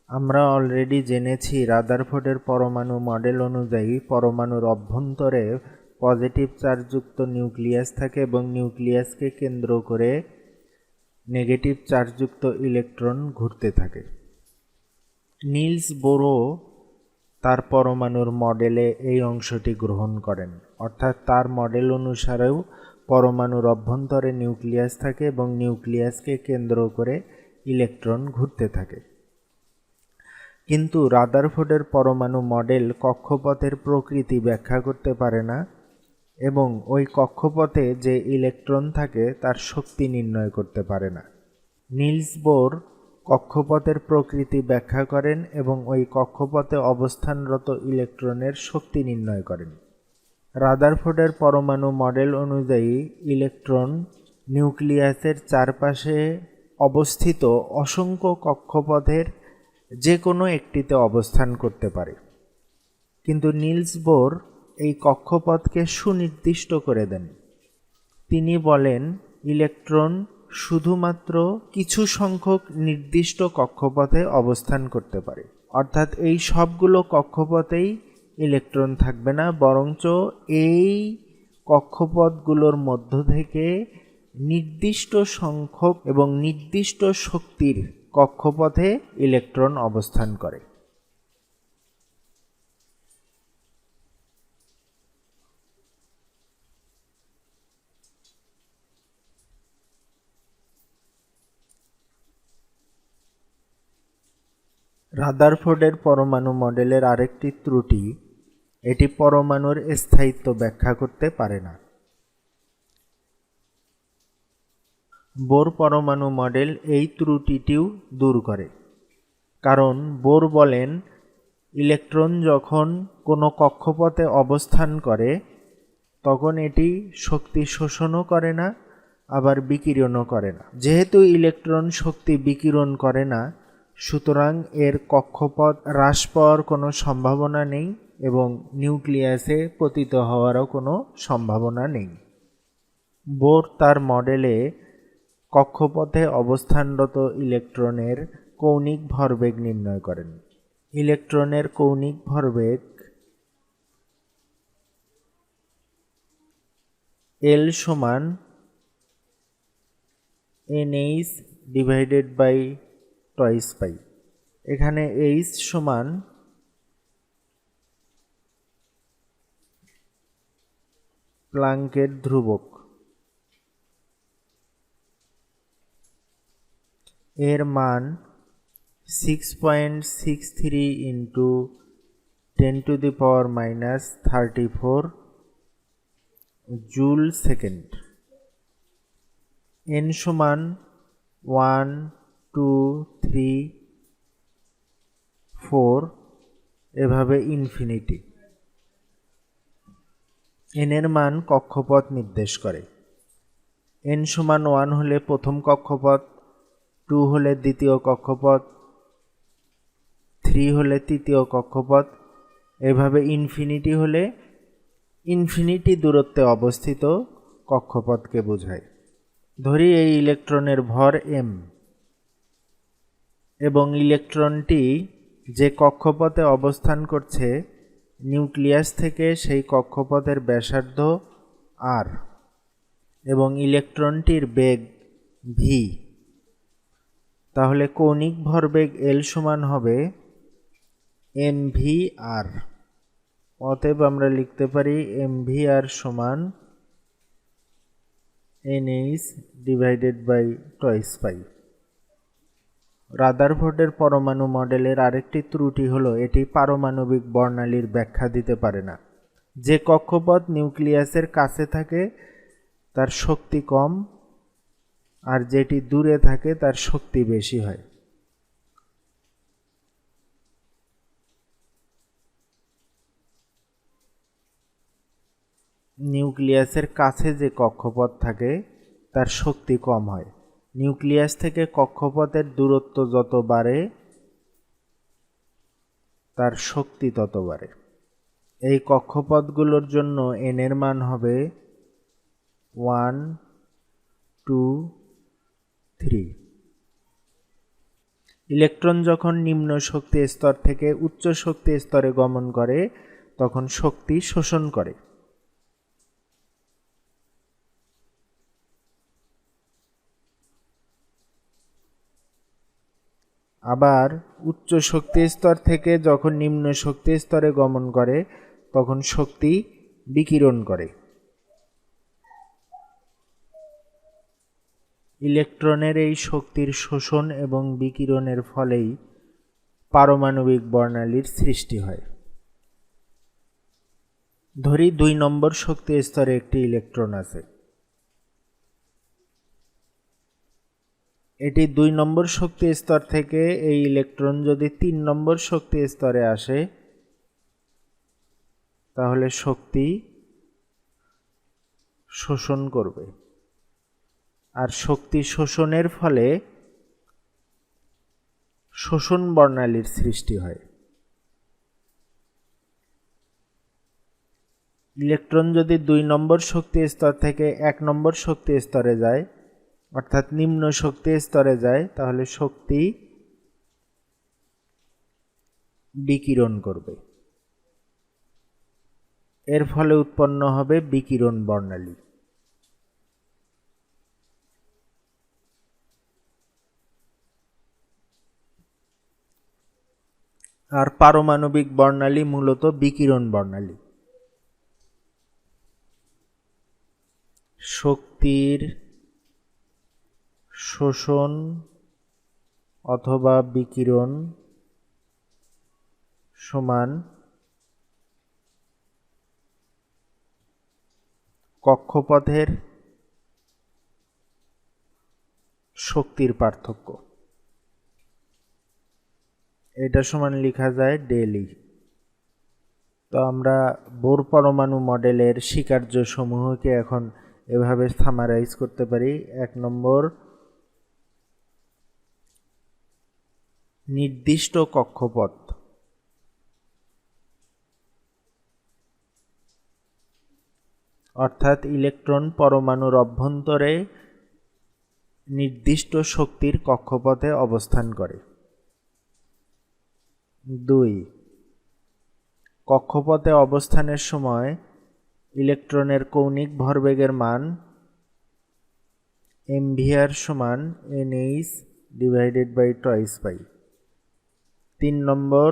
আমরা অলরেডি জেনেছি রাদারফোর্ডের পরমাণু মডেল অনুযায়ী পরমাণুর অভ্যন্তরে পজিটিভ চার্জযুক্ত নিউক্লিয়াস থাকে এবং নিউক্লিয়াসকে কেন্দ্র করে নেগেটিভ চার্জযুক্ত ইলেকট্রন ঘুরতে থাকে। নিলস বোরও তার পরমাণুর মডেলে এই অংশটি গ্রহণ করেন, অর্থাৎ তার মডেল অনুসারেও পরমাণুর অভ্যন্তরে নিউক্লিয়াস থাকে এবং নিউক্লিয়াসকে কেন্দ্র করে ইলেকট্রন ঘুরতে থাকে। কিন্তু রাদারফোর্ডের পরমাণু মডেল কক্ষপথের প্রকৃতি ব্যাখ্যা করতে পারে না এবং ওই কক্ষপথে যে ইলেকট্রন থাকে তার শক্তি নির্ণয় করতে পারে না। নিলস বোর কক্ষপথের প্রকৃতি ব্যাখ্যা করেন এবং ওই কক্ষপথে অবস্থানরত ইলেকট্রনের শক্তি নির্ণয় করেন। রাদারফোর্ডের পরমাণু মডেল অনুযায়ী ইলেকট্রন নিউক্লিয়াসের চারপাশে অবস্থিত অসংখ্য কক্ষপথের যে কোনো একটিতে অবস্থান করতে পারে, কিন্তু নিলস বোর এই কক্ষপথকে সুনির্দিষ্ট করে দেন। তিনি বলেন ইলেকট্রন শুধুমাত্র কিছু সংখ্যক নির্দিষ্ট কক্ষপথে অবস্থান করতে পারে, অর্থাৎ এই সবগুলো কক্ষপথেই ইলেকট্রন থাকবে না, বরঞ্চ এই কক্ষপথগুলোর মধ্য থেকে নির্দিষ্ট সংখ্যক এবং নির্দিষ্ট শক্তির কক্ষপথে ইলেকট্রন অবস্থান করে। রাদারফোর্ডের পরমাণু মডেলের আরেকটি ত্রুটি, এটি পরমাণুর স্থায়িত্ব ব্যাখ্যা করতে পারে না। বোর পরমাণু মডেল এই ত্রুটিটিও দূর করে, কারণ বোর বলেন ইলেকট্রন যখন কোনো কক্ষপথে অবস্থান করে তখন এটি শক্তি শোষণও করে না, আবার বিকিরণও করে না। যেহেতু ইলেকট্রন শক্তি বিকিরণ করে না, সুতরাং এর কক্ষপথ হ্রাস পাওয়ার কোনো সম্ভাবনা নেই এবং নিউক্লিয়াসে পতিত হওয়ারও কোনো সম্ভাবনা নেই। বোর তার মডেলে কক্ষপথে অবস্থানরত ইলেকট্রনের কৌণিক ভরবেগ নির্ণয় করেন। ইলেকট্রনের কৌণিক ভরবেগ L সমান NH divided by toys pi. এখানে H সমান প্লাঙ্কের ধ্রুবক, এর মান 6.63 ইন্টু 10⁻⁻34 জুল সেকেন্ড। n সমান 1, 2, 3, 4 এভাবে ইনফিনিটি। n এর মান কক্ষপথ নির্দেশ করে। n সমান 1 হলে প্রথম কক্ষপথ, 2 হলে দ্বিতীয় কক্ষপথ, 3 হলে তৃতীয় কক্ষপথ, এভাবে ইনফিনিটি হলে ইনফিনিটি দূরত্বে অবস্থিত কক্ষপথকে বোঝায়। ধরি এই ইলেকট্রনের ভর m এবং ইলেকট্রনটি যে কক্ষপথে অবস্থান করছে নিউক্লিয়াস থেকে সেই কক্ষপথের ব্যাসার্ধ r এবং ইলেকট্রনটির বেগ v, তাহলে কৌণিক ভরবেগ L সমান হবে mvr। অতএব আমরা লিখতে পারি mvr সমান NH ডিভাইডেড বাই টয়েস পাই। রাদারফোর্ডের পরমাণু মডেলের আরেকটি ত্রুটি হলো এটি পারমাণবিক বর্ণালীর ব্যাখ্যা দিতে পারে না। যে কক্ষপথ নিউক্লিয়াসের কাছে থাকে তার শক্তি কম, আর যেটি দূরে থাকে তার শক্তি বেশি হয়। নিউক্লিয়াসের কাছে যে কক্ষপথ থাকে তার শক্তি কম হয়। নিউক্লিয়াস থেকে কক্ষপথের দূরত্ব যত বাড়ে তার শক্তি তত বাড়ে। এই কক্ষপথগুলোর জন্য n এর মান হবে 1, 2, 3। ইলেকট্রন যখন নিম্ন শক্তি স্তর থেকে উচ্চ শক্তি স্তরে গমন করে তখন শক্তি শোষণ করে। আবার উচ্চ শক্তি স্তর থেকে যখন নিম্ন শক্তি স্তরে গমন করে তখন শক্তি বিকিরণ করে। ইলেকট্রনের এই শক্তির শোষণ এবং বিকিরণের ফলেই পারমাণবিক বর্ণালীর সৃষ্টি হয়। ধরি 2 নম্বর শক্তি স্তরে একটি ইলেকট্রন আছে। এটি 2 নম্বর শক্তি স্তর থেকে এই ইলেকট্রন যদি 3 নম্বর শক্তি স্তরে আসে তাহলে শক্তি শোষণ করবে, আর শক্তি শোষণের ফলে শোষণ বর্ণালীর সৃষ্টি হয়। ইলেকট্রন যদি 2 নম্বর শক্তি স্তর থেকে 1 নম্বর শক্তি স্তরে যায়, অর্থাৎ নিম্ন শক্তি স্তরে যায়, তাহলে শক্তি বিকিরণ করবে। এর ফলে উৎপন্ন হবে বিকিরণ বর্ণালী। আর পারমাণবিক বর্ণালী মূলত বিকিরণ বর্ণালী। শক্তির শোষণ অথবা বিকিরণ সমান কক্ষপথের শক্তির পার্থক্য। এটা সমান লেখা যায় ডেলি। তো আমরা বোর পরমাণু মডেলের স্বীকার্য সমূহকে এখন এভাবে সামারাইজ করতে পারি। 1 নম্বর, নির্দিষ্ট কক্ষপথ। অর্থাৎ ইলেকট্রন পরমাণুর অভ্যন্তরে নির্দিষ্ট শক্তির কক্ষপথে অবস্থান করে। 2, কক্ষপথে অবস্থানের সময় ইলেকট্রনের কৌণিক ভরবেগের মান mvr সমান nh/2π। 3 নম্বর,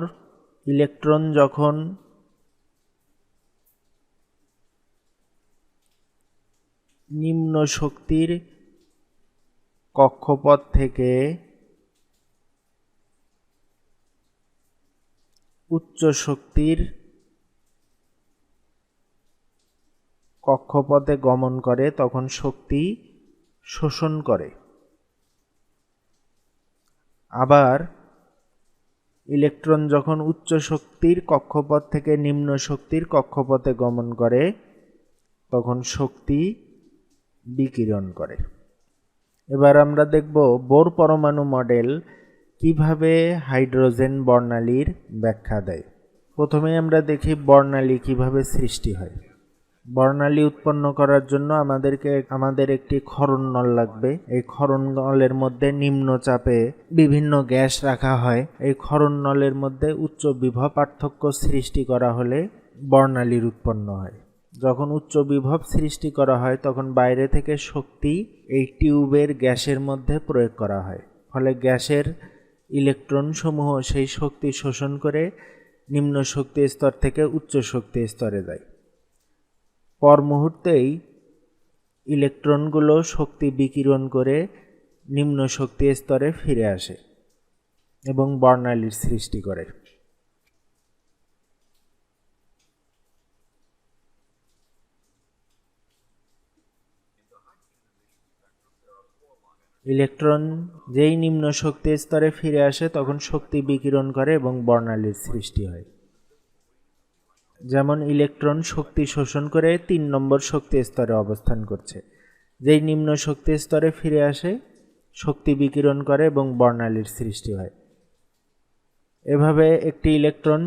ইলেকট্রন যখন নিম্ন শক্তির কক্ষপথ থেকে উচ্চ শক্তির কক্ষপথে গমন করে তখন শক্তি শোষণ করে। আবার ইলেকট্রন যখন উচ্চ শক্তির কক্ষপথ থেকে নিম্ন শক্তির কক্ষপথে গমন করে তখন শক্তি বিকিরণ করে। এবার আমরা দেখব বোর পরমাণু মডেল কিভাবে হাইড্রোজেন বর্ণালীর ব্যাখ্যা দেয়। প্রথমে আমরা দেখি বর্ণালী কিভাবে সৃষ্টি হয়। বর্ণালী উৎপন্ন করার জন্য আমাদের একটি ক্ষরণ নল লাগবে। এই ক্ষরণ নলের মধ্যে নিম্ন চাপে বিভিন্ন গ্যাস রাখা হয়। এই ক্ষরণ নলের মধ্যে উচ্চ বিভব পার্থক্য সৃষ্টি করা হলে বর্ণালীর উৎপন্ন হয়। যখন উচ্চ বিভব সৃষ্টি করা হয় তখন বাইরে থেকে শক্তি এই টিউবের গ্যাসের মধ্যে প্রয়োগ করা হয়। ফলে গ্যাসের ইলেকট্রন সমূহ সেই শক্তি শোষণ করে নিম্ন শক্তি স্তর থেকে উচ্চ শক্তি স্তরে যায়। পর মুহূর্তেই ইলেকট্রনগুলো শক্তি বিকিরণ করে নিম্ন শক্তি স্তরে ফিরে আসে এবং বর্ণালীর সৃষ্টি করে। ইলেকট্রন যেই নিম্ন শক্তি স্তরে ফিরে আসে তখন শক্তি বিকিরণ করে এবং বর্ণালীর সৃষ্টি হয়। যেমন ইলেকট্রন শক্তি শোষণ করে 3 নম্বর শক্তি স্তরে অবস্থান করছে। যেই নিম্ন শক্তি স্তরে ফিরে আসে শক্তি বিকিরণ করে এবং বর্ণালীর সৃষ্টি হয়। এভাবে একটি ইলেকট্রন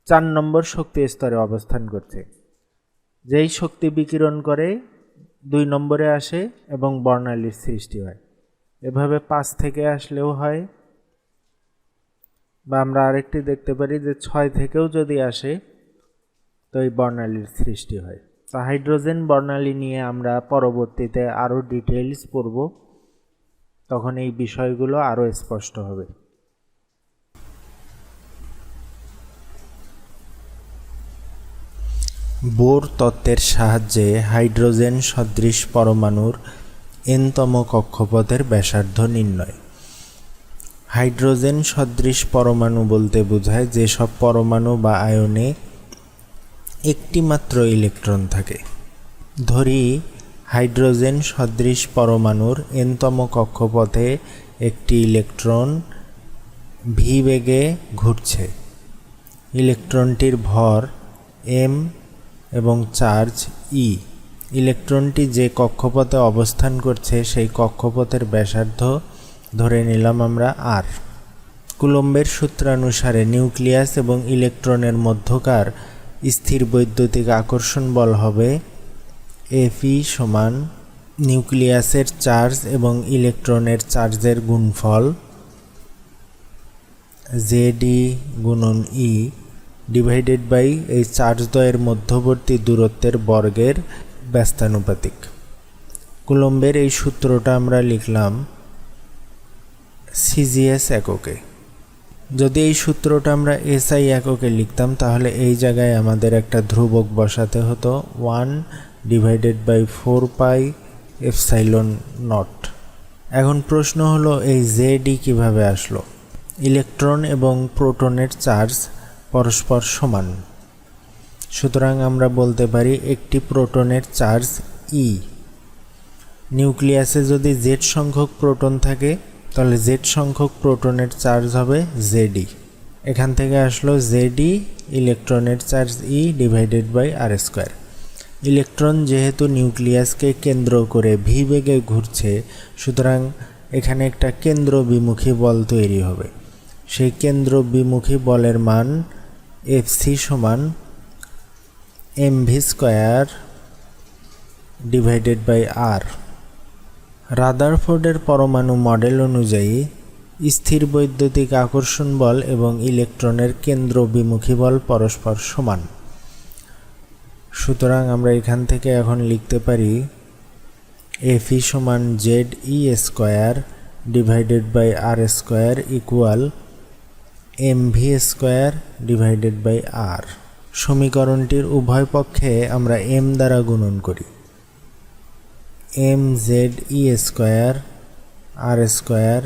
4 নম্বর শক্তি স্তরে অবস্থান করছে। যেই শক্তি বিকিরণ করে 2 নম্বরে আসে এবং বর্ণালীর সৃষ্টি হয়। এভাবে 5 থেকে আসলেও হয়, বা আমরা আরেকটি দেখতে পারি যে 6 থেকেও যদি আসে তো এই বর্ণালীর সৃষ্টি হয়। তো হাইড্রোজেন বর্ণালী নিয়ে আমরা পরবর্তীতে আরও ডিটেইলস পড়ব, তখন এই বিষয়গুলো আরও স্পষ্ট হবে। বোর তত্ত্বের সাহায্যে হাইড্রোজেন সদৃশ পরমাণুর এনতম কক্ষপথের ব্যাসার্ধ নির্ণয়। হাইড্রোজেন সদৃশ পরমাণু বলতে বোঝায় যেসব পরমাণু বা আয়নে একটি মাত্র ইলেকট্রন থাকে। ধরি হাইড্রোজেন সদৃশ পরমাণুর এনতম কক্ষপথে একটি ইলেকট্রন ভি বেগে ঘুরছে। ইলেকট্রনটির ভর এম এবং চার্জ ই। ইলেকট্রনটি যে কক্ষপথে অবস্থান করছে সেই কক্ষপথের ব্যাসার্ধ ধরে নিলাম আমরা আর। কুলম্বের সূত্রানুসারে নিউক্লিয়াস এবং ইলেকট্রনের মধ্যকার স্থির বৈদ্যুতিক আকর্ষণ বল হবে এফই সমান নিউক্লিয়াসের চার্জ এবং ইলেকট্রনের চার্জের গুণফল জেডি গুণন ই ডিভাইডেড বাই এই চার্জদ্বয়ের মধ্যবর্তী দূরত্বের বর্গের ব্যস্তানুপাতিক। কুলম্বের এই সূত্রটা আমরা লিখলাম সিজিএস এককে। যদি এই সূত্রটা আমরা এসআই এককে লিখতাম তাহলে এই জায়গায় আমাদের একটা ধ্রুবক বসাতে হতো 1/4 পাই এপসাইলন নট। এখন প্রশ্ন হলো এই জেডি কিভাবে আসলো? ইলেকট্রন এবং প্রোটনের চার্জ পরস্পর সমান, সুতরাং আমরা বলতে পারি একটি প্রোটনের চার্জ ই। নিউক্লিয়াসে যদি জেড সংখ্যক প্রোটন থাকে তাহলে জেড সংখ্যক প্রোটনের চার্জ হবে জেডি। এখান থেকে আসলো জেডি ইলেকট্রনের charge e divided by R square. Electron যেহেতু নিউক্লিয়াসকে কেন্দ্র করে ভি বেগে ঘুরছে, সুতরাং এখানে একটা কেন্দ্র বিমুখী বল তৈরি হবে। সেই কেন্দ্র বিমুখী বলের মান এফসি সমান এমভি স্কোয়ার ডিভাইডেড বাই আর। রাদারফোর্ডের পরমাণু মডেল অনুযায়ী স্থির বৈদ্যুতিক আকর্ষণ বল এবং ইলেকট্রনের কেন্দ্র বিমুখী বল পরস্পর সমান। সুতরাং আমরা এখান থেকে এখন লিখতে পারি এফই সমান Z E square divided by R square equal M V square divided by R. সমীকরণটির উভয় পক্ষে আমরা এম দ্বারা গুণন করি। এম জেড ই স্কোয়ার আর square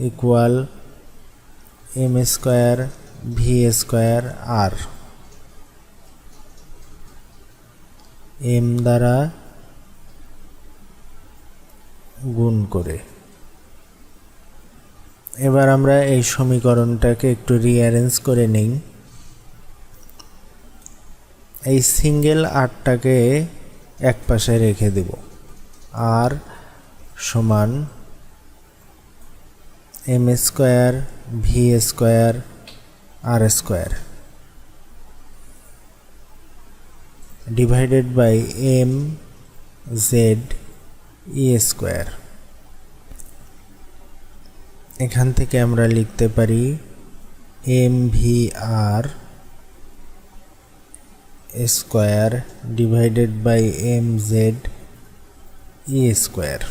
equal M square V square R. M দ্বারা গুণ করে এবার আমরা এই সমীকরণটাকে একটু রিঅ্যারেঞ্জ করে নিই। এই সিঙ্গেল আরটাকে এক পাশে রেখে দেব। আর সমান m square V square R square divided by m Z E square. এখান থেকে আমরা লিখতে পারি m v r square divided by m Z E square.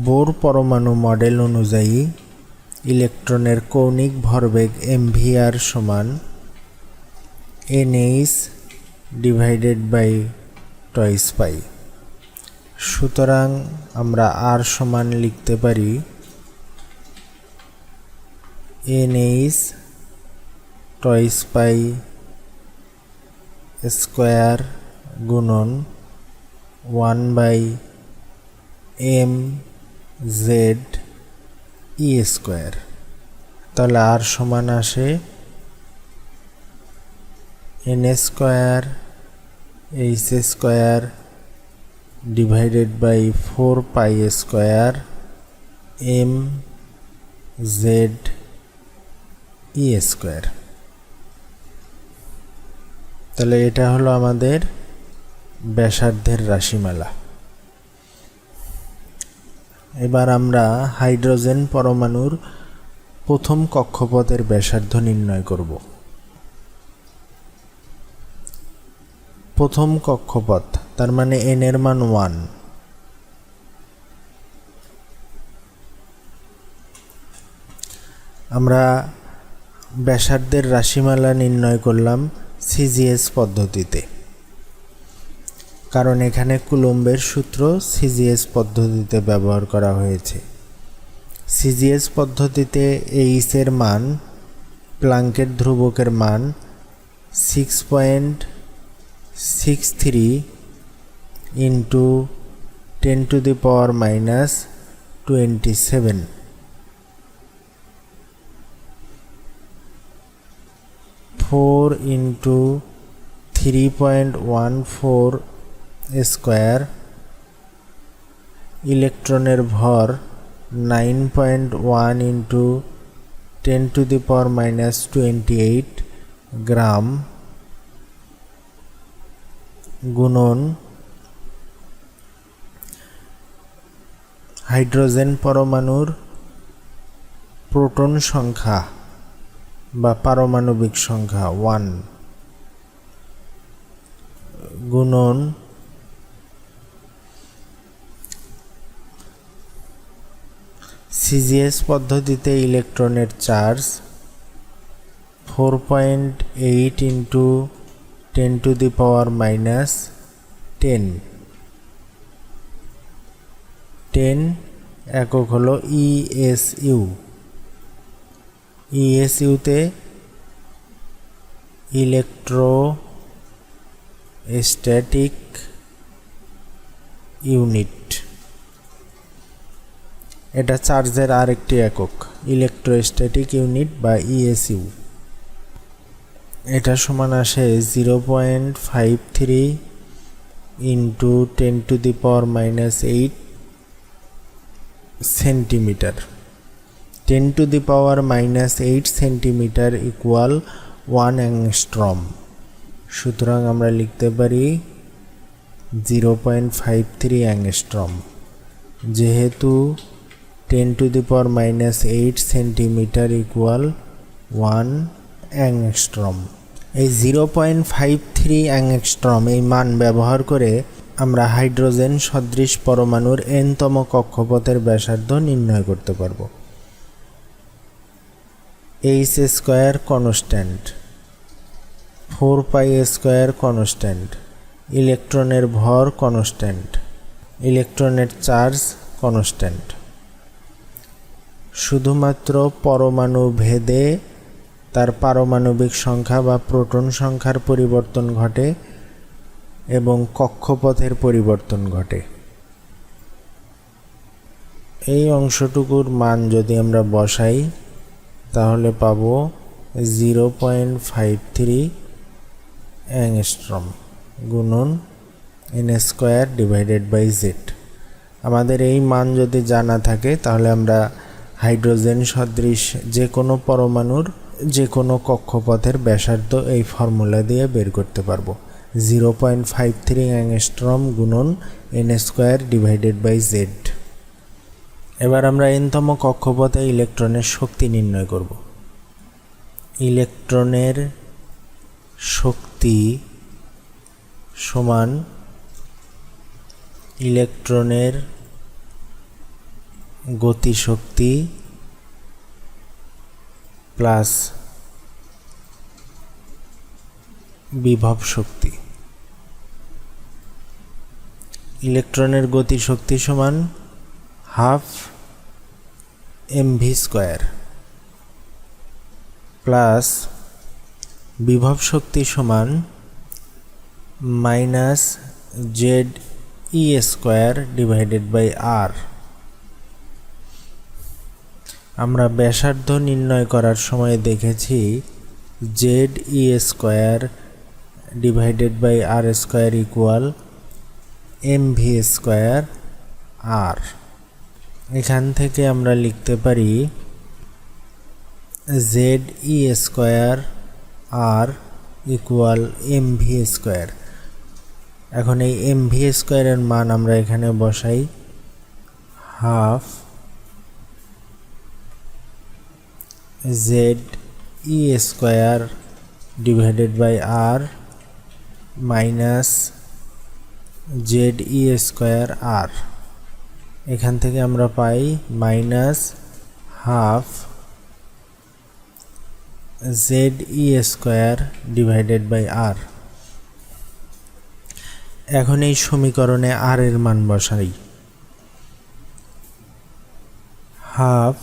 Bohr পরমাণু মডেল অনুযায়ী ইলেকট্রনের কৌণিক ভরবেগ mvr সমান nh divided by toys pi. সুতরাং আমরা আর সমান লিখতে পারি nh টয়েস পাই স্কোয়ার গুণন 1/m/z ই স্কোয়ার। তাহলে আর সমান আসে n square h square divided by 4 pi square m/z e square. তাহলে এটা হলো আমাদের ব্যাসার্ধের রাশিমালা। এবার আমরা হাইড্রোজেন পরমাণুর প্রথম কক্ষপথের ব্যাসার্ধ নির্ণয় করব। প্রথম কক্ষপথ তার মানে n এর মান 1। আমরা ব্যাসার্ধের রাশিমালা নির্ণয় করলাম সিজিএস পদ্ধতিতে, কারণ এখানে কুলম্বের সূত্র সিজিএস পদ্ধতিতে ব্যবহার করা হয়েছে। সিজিএস পদ্ধতিতে এইচ এর মান, প্লাঙ্কের ধ্রুবকের মান 6.63 ইন্টু 10⁻⁻27, 4 ইন্টু 3.14 স্কোয়ার, ইলেকট্রনের ভর 9.1 ইন্টু 10⁻⁻28 গ্রাম, গুণন হাইড্রোজেন পরমাণুর প্রোটন সংখ্যা বা পারমাণবিক সংখ্যা 1, গুণন সিজিএস পদ্ধতিতে ইলেকট্রনের চার্জ 4.8 ইন্টু 10⁻⁻10, 10 একক হলো ইএসইউ। ইএসইউতে ইলেকট্রোস্ট্যাটিক ইউনিট, এটা চার্জের আরেকটি একক, ইলেকট্রোস্ট্যাটিক ইউনিট বা ইএসইউ। এটা সমান আসে 0.53 into 10⁻⁻8 centimetre. 10⁻⁻8 centimetre equal 1 angstrom. সুতরাং আমরা লিখতে পারি 0.53 অ্যাংস্ট্রম। যেহেতু 10⁻⁻8 সেন্টিমিটার ইকুয়াল 1 অ্যাংস্ট্রম, এই 0.53 অ্যাংস্ট্রম এই মান ব্যবহার করে আমরা হাইড্রোজেন সদৃশ পরমাণুর n-তম কক্ষপথের ব্যাসার্ধ নির্ণয় করতে পারব। H square constant, 4π square constant, ইলেকট্রনের ভর কনস্ট্যান্ট, ইলেকট্রনের চার্জ কনস্ট্যান্ট। শুধুমাত্র পরমাণু ভেদে তার পারমাণবিক সংখ্যা বা প্রোটন সংখ্যার পরিবর্তন ঘটে এবং কক্ষপথের পরিবর্তন ঘটে। এই অংশটুকুর মান যদি আমরা বসাই তাহলে পাব 0.53 অ্যাংস্ট্রম গুণন n²/z। আমাদের এই মান যদি জানা থাকে তাহলে আমরা হাইড্রোজেন সদৃশ যে কোনো পরমাণুর যে কোনো কক্ষপথের ব্যাসার্ধ এই ফর্মুলা দিয়ে বের করতে পারবো। 0.53 অ্যাংস্ট্রম গুণন n²/z। এবার আমরা n-তম কক্ষপথে ইলেকট্রনের শক্তি নির্ণয় করব। ইলেকট্রনের শক্তি সমান ইলেকট্রনের গতিশক্তি প্লাস বিভব শক্তি। ইলেকট্রনের গতিশক্তি সমান 12 mv² প্লাস বিভব শক্তি সমান -ze²/r। আমরা ব্যাসার্ধ নির্ণয় করার সময় দেখেছি ze²/r² ইকুয়াল mv²r। এখান থেকে আমরা লিখতে পারি ze²r ইকুয়াল mv²। এখন এই mv² এর মান আমরা এখানে বসাই 12 Z E square divided by R minus Z E square R. এখান থেকে আমরা পাই minus half Z E square divided by R. এখন এই সমীকরণে আর এর মান বসাই। হাফ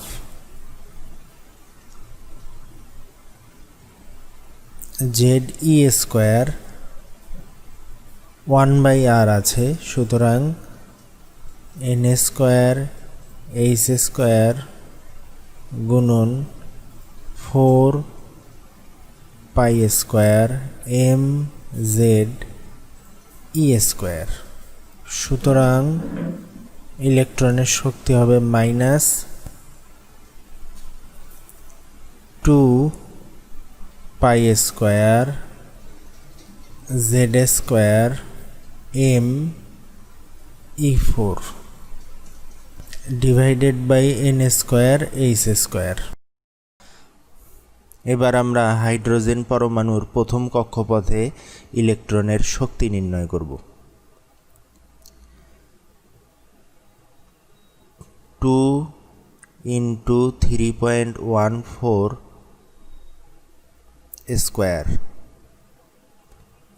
জেড ই স্কোয়ার 1/r আছে, সুতরাং এন স্কোয়ার এইচ স্কোয়ার গুণন 4 square m Z E square. সুতরাং ইলেকট্রনের শক্তি হবে minus 2 square z square m E4 divided by n square h square. এবার আমরা হাইড্রোজেন পরমাণুর প্রথম কক্ষপথে ইলেকট্রনের শক্তি নির্ণয় করব। 2 × 3.14 স্কোয়ার।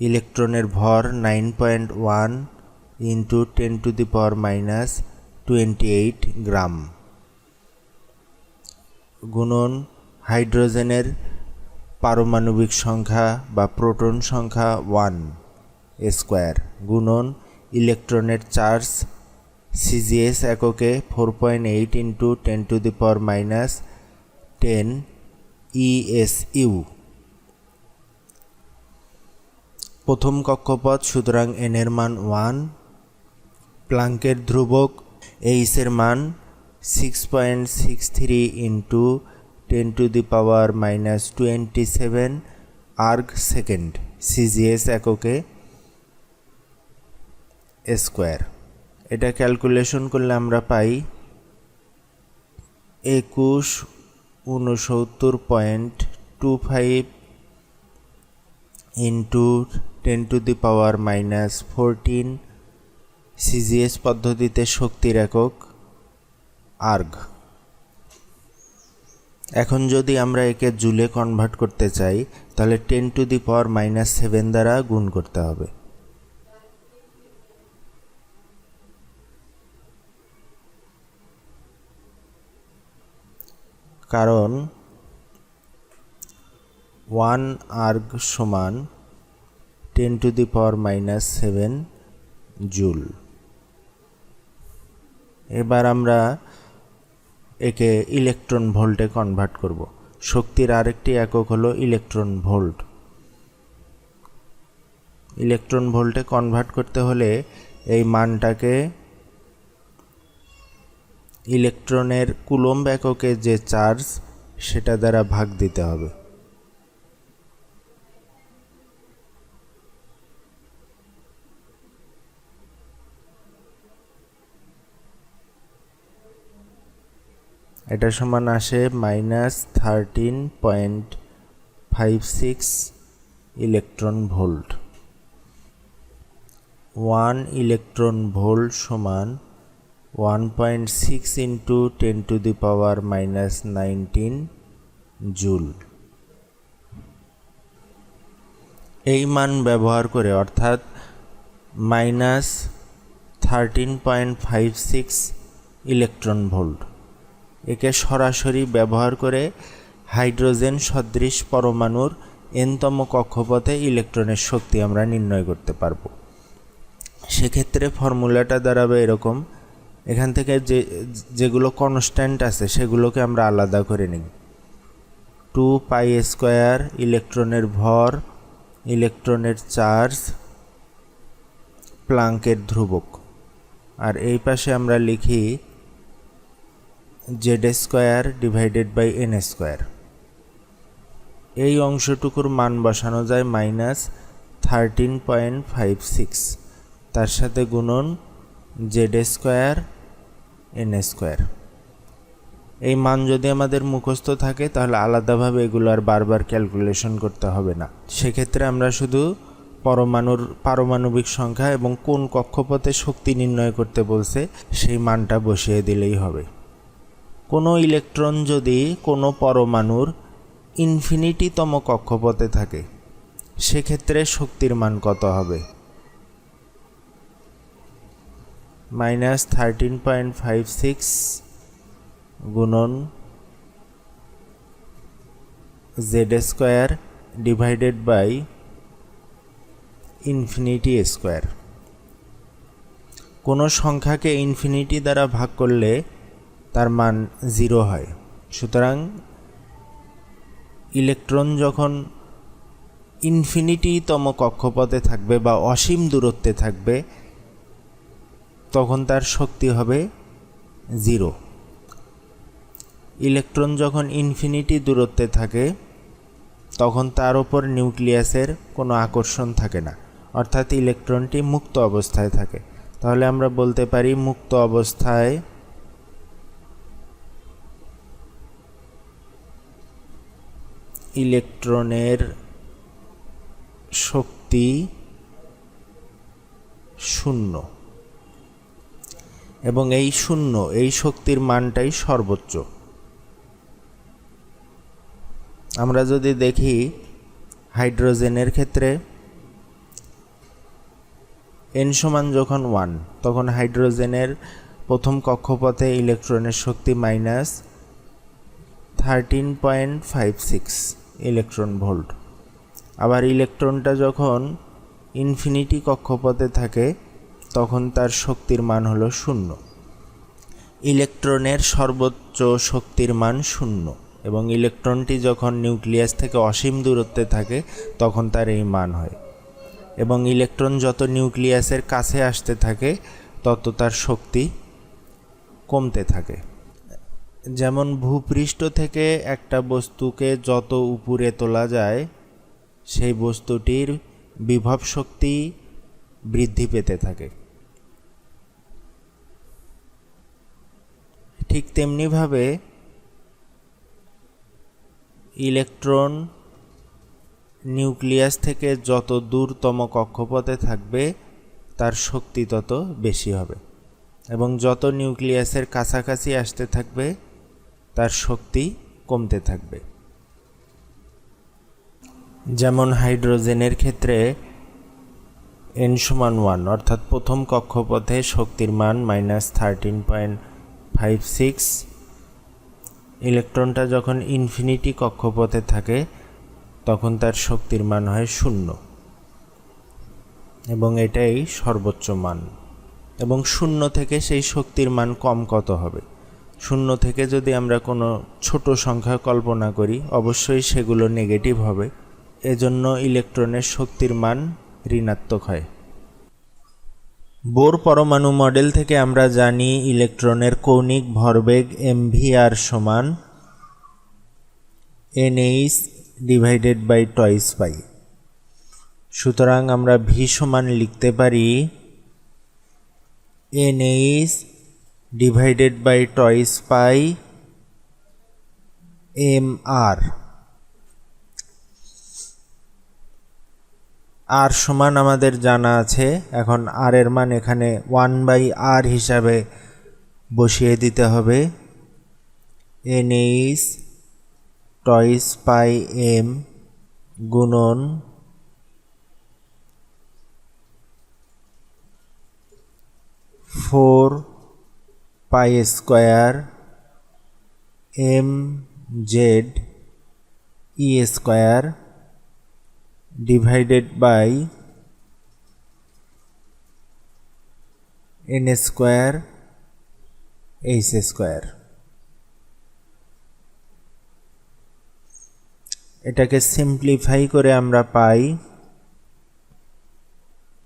ইলেকট্রনের ভর 9.1 × 10⁻⁻28 গ্রাম গুণন হাইড্রোজেনের পারমাণবিক সংখ্যা বা প্রোটন সংখ্যা 1 স্কোয়ার গুণন ইলেকট্রনের চার্জ সিজিএস এককে 4.8 × 10⁻10 ESU। প্রথম কক্ষপথ, সুতরাং এন এর মান 1, প্লাঙ্কের ধ্রুবক এইচ এর মান 6.63 × 10⁻27 আর্গ সেকেন্ড সিজিএস এককে স্কোয়ার। এটা ক্যালকুলেশন করলে আমরা পাই 2169.25 × 10⁻14 সিজিএস পদ্ধতিতে শক্তির একক আর্গ। এখন যদি আমরা একে জুলে কনভার্ট করতে চাই তাহলে 10⁻7 দ্বারা গুণ করতে হবে। কারণ 1 আর্গ সমান 10⁻7 জুল। এবার আমরা একে ইলেকট্রন ভোল্টে কনভার্ট করব। শক্তির আরেকটি একক হলো ইলেকট্রন ভোল্ট। ইলেকট্রন ভোল্টে কনভার্ট করতে হলে এই মানটাকে ইলেকট্রনের কুলম্ব এককে যে চার্জ সেটা দ্বারা ভাগ দিতে হবে। এটা সমান আসে -13.56 ইলেকট্রন ভোল্ট। 1 ইলেকট্রন ভোল্ট সমান 1.6 × 10⁻19 জুল। এই মান ব্যবহার করে, অর্থাৎ -13.56 ইলেকট্রন ভোল্ট, একে সরাসরি ব্যবহার করে হাইড্রোজেন সদৃশ পরমাণুর এনতম কক্ষপথে ইলেকট্রনের শক্তি আমরা নির্ণয় করতে পারব। সেক্ষেত্রে ফর্মুলাটা দাঁড়াবে এরকম। এখান থেকে যেগুলো কনস্ট্যান্ট আছে সেগুলোকে আমরা আলাদা করে নিই। 2 স্কোয়ার ইলেকট্রনের ভর, ইলেকট্রনের চার্জ, প্লাঙ্কের ধ্রুবক, আর এই পাশে আমরা লিখি z square divided by n square. এই অংশটুকুর মান বসানো যায় -13.56, তার সাথে গুণন জেড স্কোয়ার এন স্কোয়ার। এই মান যদি আমাদের মুখস্থ থাকে তাহলে আলাদাভাবে এগুলো আর বারবার ক্যালকুলেশন করতে হবে না। সেক্ষেত্রে আমরা শুধু পরমাণুর পারমাণবিক সংখ্যা এবং কোন কক্ষপথে শক্তি নির্ণয় করতে বলছে সেই মানটা বসিয়ে দিলেই হবে। কোনো ইলেকট্রন যদি কোনো পরমাণুর ইনফিনিটিতম কক্ষপথে থাকে সেক্ষেত্রে শক্তির মান কত হবে? -13.56 গুণন z² divided by infinity square. কোনো সংখ্যাকে ইনফিনিটি দ্বারা ভাগ করলে তার মান 0 হয়। সুতরাং ইলেকট্রন যখন ইনফিনিটিতম কক্ষপথে থাকবে বা অসীম দূরত্বে থাকবে তখন তার শক্তি হবে 0। ইলেকট্রন যখন ইনফিনিটি দূরত্বে থাকে তখন তার উপর নিউক্লিয়াসের কোনো আকর্ষণ থাকে না, অর্থাৎ ইলেকট্রনটি মুক্ত অবস্থায় থাকে। তাহলে আমরা বলতে পারি মুক্ত অবস্থায় ইলেকট্রনের শক্তি 0 এবং এই 0 এই শক্তির মানটাই সর্বোচ্চ। আমরা যদি দেখি হাইড্রোজেনের ক্ষেত্রে n সমান যখন 1 তখন হাইড্রোজেনের প্রথম কক্ষপথে ইলেকট্রনের শক্তি -13.56 ইলেকট্রন ভোল্ট। আবার ইলেকট্রনটা যখন ইনফিনিটি কক্ষপথে থাকে তখন তার শক্তির মান হলো 0। ইলেকট্রনের সর্বোচ্চ শক্তির মান 0 এবং ইলেকট্রনটি যখন নিউক্লিয়াস থেকে অসীম দূরত্বে থাকে তখন তার এই মান হয়। এবং ইলেকট্রন যত নিউক্লিয়াসের কাছে আসতে থাকে তত তার শক্তি কমতে থাকে। যেমন ভূপৃষ্ঠ থেকে একটা বস্তুকে যত উপরে তোলা যায় সেই বস্তুটির বিভব শক্তি বৃদ্ধি পেতে থাকে। ঠিক তেমনিভাবে ইলেকট্রন নিউক্লিয়াস থেকে যত দূরতম কক্ষপথে থাকবে তার শক্তি তত বেশি হবে এবং যত নিউক্লিয়াসের কাছাকাছি আসতে থাকবে তার শক্তি কমতে থাকবে। যেমন হাইড্রোজেনের ক্ষেত্রে n সমান 1 অর্থাৎ প্রথম কক্ষপথে শক্তির মান -13.56। ইলেকট্রনটা যখন ইনফিনিটি কক্ষপথে থাকে তখন তার শক্তির মান হয় 0 এবং এটাই সর্বোচ্চ মান। এবং 0 থেকে সেই শক্তির মান কম কত হবে? 0 থেকে যদি আমরা কোনো ছোট সংখ্যা কল্পনা করি অবশ্যই সেগুলো নেগেটিভ হবে, এজন্য ইলেকট্রনের শক্তির মান ঋণাত্মক হয়। বোর পরমাণু মডেল থেকে আমরা জানি ইলেকট্রনের কৌণিক ভরবেগ mvr সমান nh divided by toys pi. সুতরাং আমরা v সমান লিখতে পারি nh divided by toys pi mr। r সমান আমাদের জানা আছে, এখন r এর মান এখানে 1/r হিসাবে বসিয়ে দিতে হবে। nh টয়েস পাই m গুণন 4π² mze² divided by n² h²। এটাকে সিম্পলিফাই করে আমরা পাই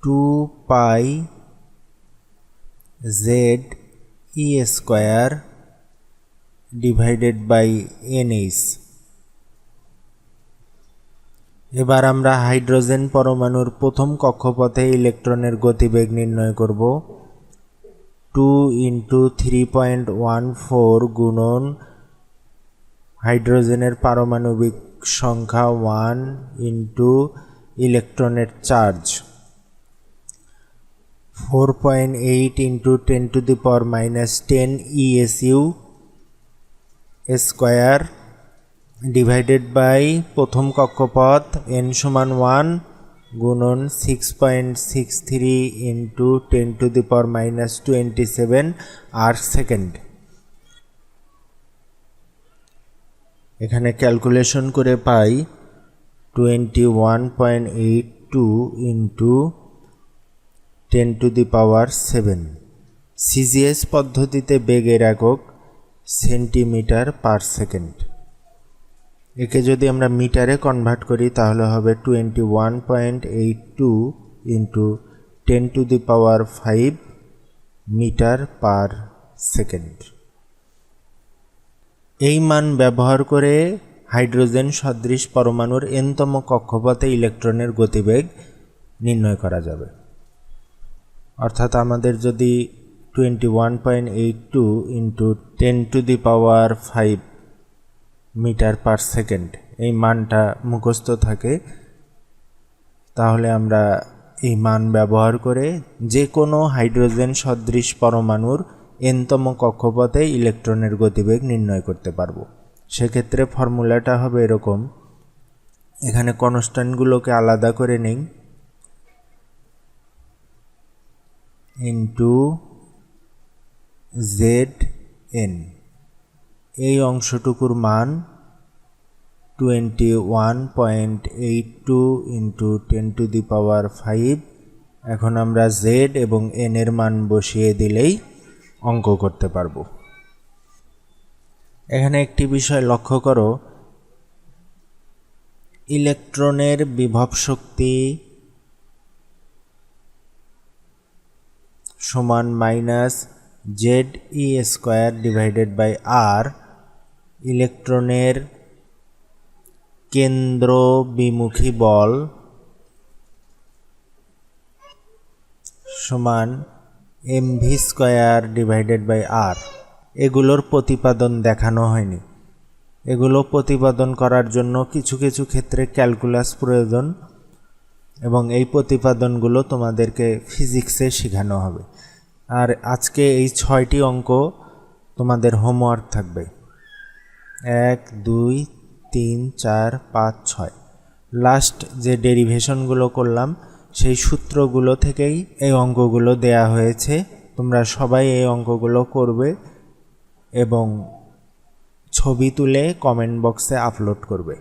2πze² ডিভাইডেড বাই nh। এবার আমরা হাইড্রোজেন পরমাণুর প্রথম কক্ষপথে ইলেকট্রনের গতিবেগ নির্ণয় করব। 2 × 3.14 গুণন হাইড্রোজেনের পারমাণবিক সংখ্যা 1 ইন্টু ইলেকট্রনের charge 4.8 into 10⁻⁻10 ESU square divided by প্রথম কক্ষপথ n সমান 1 গুণন 6.63 ইন্টু 10⁻⁻27 আর্ক সেকেন্ড। এখানে ক্যালকুলেশন করে পাই 21.82 ইন্টু 10⁻⁷। সিজিএস পদ্ধতিতে বেগের একক সেন্টিমিটার পার সেকেন্ড। একে যদি আমরা মিটারে কনভার্ট করি তাহলে হবে 21.82 ইন্টু 10⁵ মিটার পার সেকেন্ড। এই মান ব্যবহার করে হাইড্রোজেন সদৃশ পরমাণুর এনতম কক্ষপথে ইলেকট্রনের গতিবেগ নির্ণয় করা যাবে। অর্থাৎ আমাদের যদি 21.82 ইন্টু 10⁵ মিটার পার সেকেন্ড এই মানটা মুখস্থ থাকে, তাহলে আমরা এই মান ব্যবহার করে যে কোনো হাইড্রোজেন সদৃশ পরমাণুর এনতম কক্ষপথে ইলেকট্রনের গতিবেগ নির্ণয় করতে পারবো। সেক্ষেত্রে ফর্মুলাটা হবে এরকম, এখানে কনস্ট্যান্টগুলোকে আলাদা করে নিই, ইন্টু ZN। এই অংশটুকুর মান 21.82 ইন্টু 10⁵। এখন আমরা Z এবং N এর মান বসিয়ে দিলেই অঙ্ক করতে পারবো। এখানে একটি বিষয় লক্ষ্য করো, ইলেকট্রনের বিভব শক্তি সমান -ZE² ডিভাইডেড বাই R, ইলেকট্রনের কেন্দ্র বিমুখী বল সমান mv² ডিভাইডেড বাই R। এগুলোর প্রতিপাদন দেখানো হয়নি। এগুলো প্রতিপাদন করার জন্য কিছু কিছু ক্ষেত্রে ক্যালকুলাস প্রয়োজন, এবং এই প্রতিপাদনগুলো তোমাদেরকে ফিজিক্সে শেখানো হবে। আর আজকে এই 6টি অঙ্ক তোমাদের হোমওয়ার্ক থাকবে, 1 2 3 4 5 6। লাস্ট যে ডেরিভেশনগুলো করলাম সেই সূত্রগুলো থেকেই এই অঙ্কগুলো দেয়া হয়েছে। তোমরা সবাই এই অঙ্কগুলো করবে এবং ছবি তুলে কমেন্ট বক্সে আপলোড করবে।